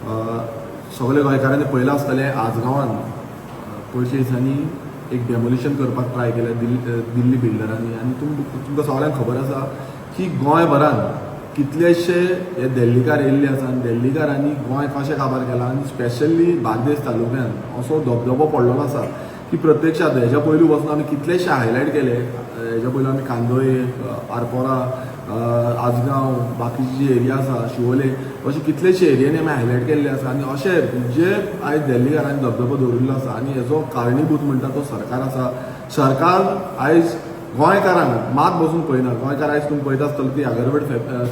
सगळे गोंयकारांनी पळयलां आसतलें आजगांवान पयलीं दिसांनी एक डेमोलिशन करपाक ट्राय केलें दिल्ली बिल्डरांनी आनी तुमकां सगळ्यांक खबर आसा की गोंयभरान कितलेशे हे दिल्लीकार येयल्ले आसा आनी दिल्लीकारांनी गोंय कशें काबार केलां आनी स्पेशली बार्देस तालुक्यान असो धबधबो पडलेलो आसा की प्रत्यक्षात हेज्या पयलीं वचून आमी कितलेशे हायलायट केले. हेज्या पयलीं आमी कांदोळे, आरपोरा, आजगांव, बाकीचे जे एरिया आसा शिवोले अशे कितलेशे एरियांनी आमी हायलायट केल्ले आसा आनी अशे जे आयज दिल्लीकारांनी धबधबो दवरिल्लो आसा आनी हेजो कारणीभूत म्हणटा तो सरकार आसा. सरकार आयज गोंयकारांक मात बसून पळयना. गोंयकार आयज तुमी पळयता आसतले ती अगरवाड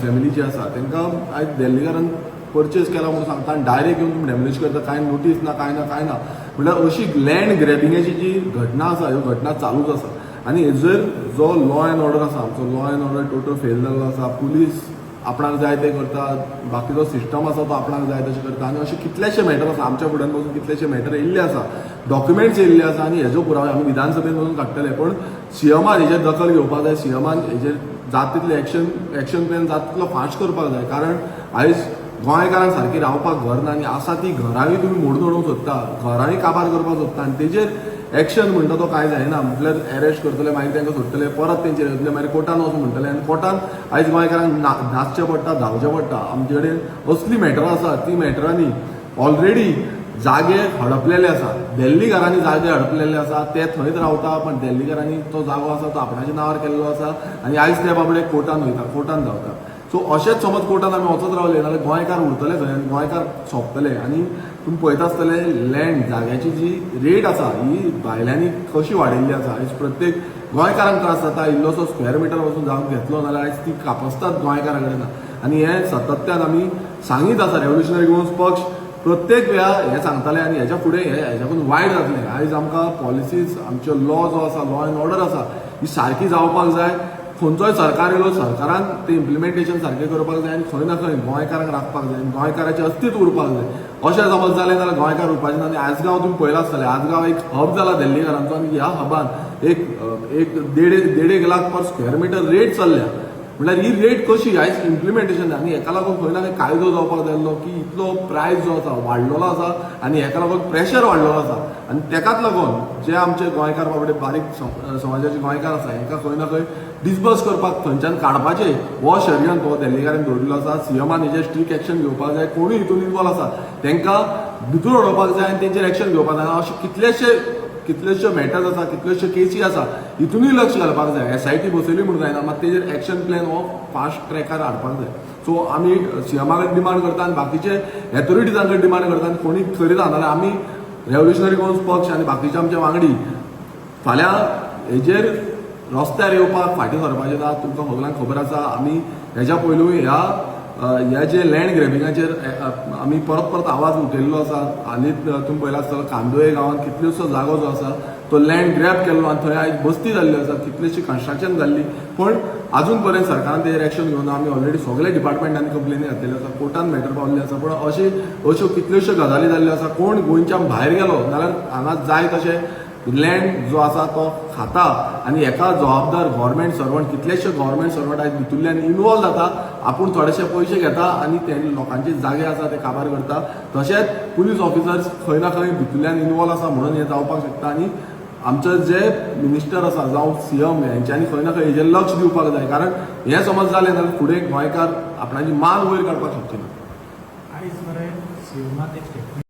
फॅमिली जी आसा तांकां आयज दिल्लीकारान परचेस केला म्हणून सांगता आनी डायरेक्ट येवन तुमी डॅमेज करता, कांय नोटीस ना कांय ना म्हणल्यार अशी लँड ग्रॅबिंगाची जी घटना आसा ह्यो घटना चालूच आसा. आनी हेजर जो लॉ एंड ऑर्डर आसा आमचो law end order total fail जाल्लो आसा. पुलीस आपणाक जाय ते करता, बाकीचो सिस्टम आसा तो आपणाक जाय तशें करता आनी अशे कितलेशे मॅटर आसा आमच्या फुड्यान वचून कितलेशे मॅटर येयल्ले आसा, डॉक्युमेंट्स येयल्ले आसा आनी हेजो पुरावो आमी विधानसभेन वचून काडटले. पण सीएमान हेजेर दखल घेवपाक जाय. सीएमान हेजेर जाता तितले एक्शन प्लॅन जाता तितलो फास्ट करपाक जाय. कारण आयज गोंयकारांक सारकी रावपाक घर ना आनी आसा ती घरांय तुमी मोडून उडोवंक सोदता, घरांय काबार करपाक सोदता आनी तेजेर एक्शन म्हणटा तो कांय जायना. म्हटल्यार अरेस्ट करतले, मागीर तांकां सोडटले, परत तेंचेर येतले, मागीर कोर्टान वचून म्हणटले आनी कोर्टान आयज गोंयकारांक नाचचें पडटा, धांवचें पडटा. आमचे कडेन असली मॅटरां आसा ती मॅटरांनी ऑलरेडी जागे हडपलेले आसा. दिल्लीकारांनी जागे हडपलेले आसा, ते थंयच रावता, पण दिल्लीकारांनी तो जागो आसा तो आपणाच्या नांवार केल्लो आसा आनी आयज ते बाबडे कोर्टान वयता, कोर्टान धांवता. सो अशेंच समज कोर्टान आमी वचत रावले जाल्यार गोंयकार उरतले थंय आनी गोंयकार सोंपतले. आनी तुमी पळयता आसतले लँड जाग्याची जी रेट आसा ही भायल्यांनी कशी वाडयल्ली आसा. आयज प्रत्येक गोंयकारांक त्रास जाता. इल्लोसो स्क्वेअर मिटर वचून जागो घेतलो जाल्यार आयज ती कापसतात गोंयकारा कडेन आनी हे सातत्यान आमी सांगीत आसा. रेव्होल्युशनरी गोवन्स पक्ष प्रत्येक वेळा हे सांगताले आनी हेच्या फुडें हेच्याकून वायट जातलें. आयज आमकां पॉलिसीज आमच्यो लॉ जो आसा, लॉ एंड ऑर्डर आसा ही सारकी जावपाक जाय. खंयचोय सरकार येयलो सरकारान ते इम्प्लिमेंटेशन सारकें करपाक जाय आनी खंय ना खंय गोंयकारांक राखपाक जाय, गोंयकाराचें अस्तित्व उरपाक जाय. अशें समज जालें जाल्यार गोंयकार उरपाचें ना. आनी आजगांव तुमी पळयलां आसतलें, आजगांव एक हब जाला दिल्लीकारांचो आनी ह्या हबान एक देड लाख पर स्क्वेअर मिटर रेट चल्ल्या. म्हळ्यार ही रेट कशी आयज इम्प्लिमेंटेशन आनी हेका लागून खंय ना खंय कायदो जावपाक जाय की इतलो प्रायस जो आसा वाडलेलो आसा आनी हेका लागून प्रेशर वाडलेलो आसा. आनी तेकाच लागून जे आमचे गोंयकार बाबडे बारीक समाजाचे गोंयकार आसा हेंकां खंय ना खंय डिस्बर्स करपाक थंयच्यान काडपाचें हो षडयंत्र हो दिल्लीकारान दवरिल्लो आसा. सीएमान हेजेर स्ट्रीक एक्शन घेवपाक जाय. कोणूय हितून इन्वॉल्व आसा तांकां भितर उडोवपाक जाय आनी तेंचेर एक्शन घेवपाक जाय. अशे कितलेशे मॅटर्स आसा, कितल्योशो केसी आसा हितूनय लक्ष घालपाक जाय. एसआयटी बसयली म्हणून जायना, मात तेजेर एक्शन प्लॅन हो फास्ट ट्रॅकार हाडपाक जाय. सो आमी सीएमा कडेन डिमांड करता आनी बाकीचे एथॉरिटीजां कडेन डिमांड करता आनी कोणी करिना जाल्यार आमी रेव्होल्युशनरी गोवन्स पक्ष आनी बाकीचे आमचे वांगडी फाल्यां हेजेर रस्त्यार येवपाक फाटीं सरपाचें ना. तुमकां सगळ्यांक खबर आसा आमी हेज्या पयलूय ह्या जे लँड ग्रॅबिंगाचेर आमी परत आवाज उठयल्लो आसा. हालींच तुमी पळयलां आसतलो कांदोळे गांवांत कितल्योसो जागो जो आसा तो लँड ग्रॅब केल्लो आनी थंय आयज बस्ती जाल्ली आसा, कितलीशी कन्स्ट्रक्शन जाल्ली, पण आजून पर्यंत सरकारान तेजेर एक्शन घेवना. आमी ऑलरेडी सगळे डिपार्टमेंटांनी कंप्लेनी घातलेल्यो आसा, कोर्टान मॅटर पावल्ले आसा. पूण अश्यो कितल्योश्यो गजाली जाल्ल्यो आसा. कोण गोंयच्यान भायर गेलो जाल्यार हांगा जाय तशें लँड जो आसा तो खाता आनी हेका जबाबदार गव्हर्मेंट सर्वंट, कितलेशे गव्हर्मेंट सर्वंट आयज भितुरल्यान इन्वॉल्व जाता. आपूण थोडेशे पयशे घेता आनी ते लोकांचे जागे आसा ते काबार करता. तशेंच पुलीस ऑफिसर्स खंय ना खंय भितुरल्यान इन्वॉल्व आसा म्हणून हें जावपाक शकता. आनी आमचे जे मिनिस्टर आसा जावं सीएम हेंच्यांनी खंय ना खंय हेजेर लक्ष दिवपाक जाय. कारण हें समज जालें जाल्यार फुडें गोंयकार आपणाची मान वयर काडपाक शकचे ना. आयज मरे सीएमान एक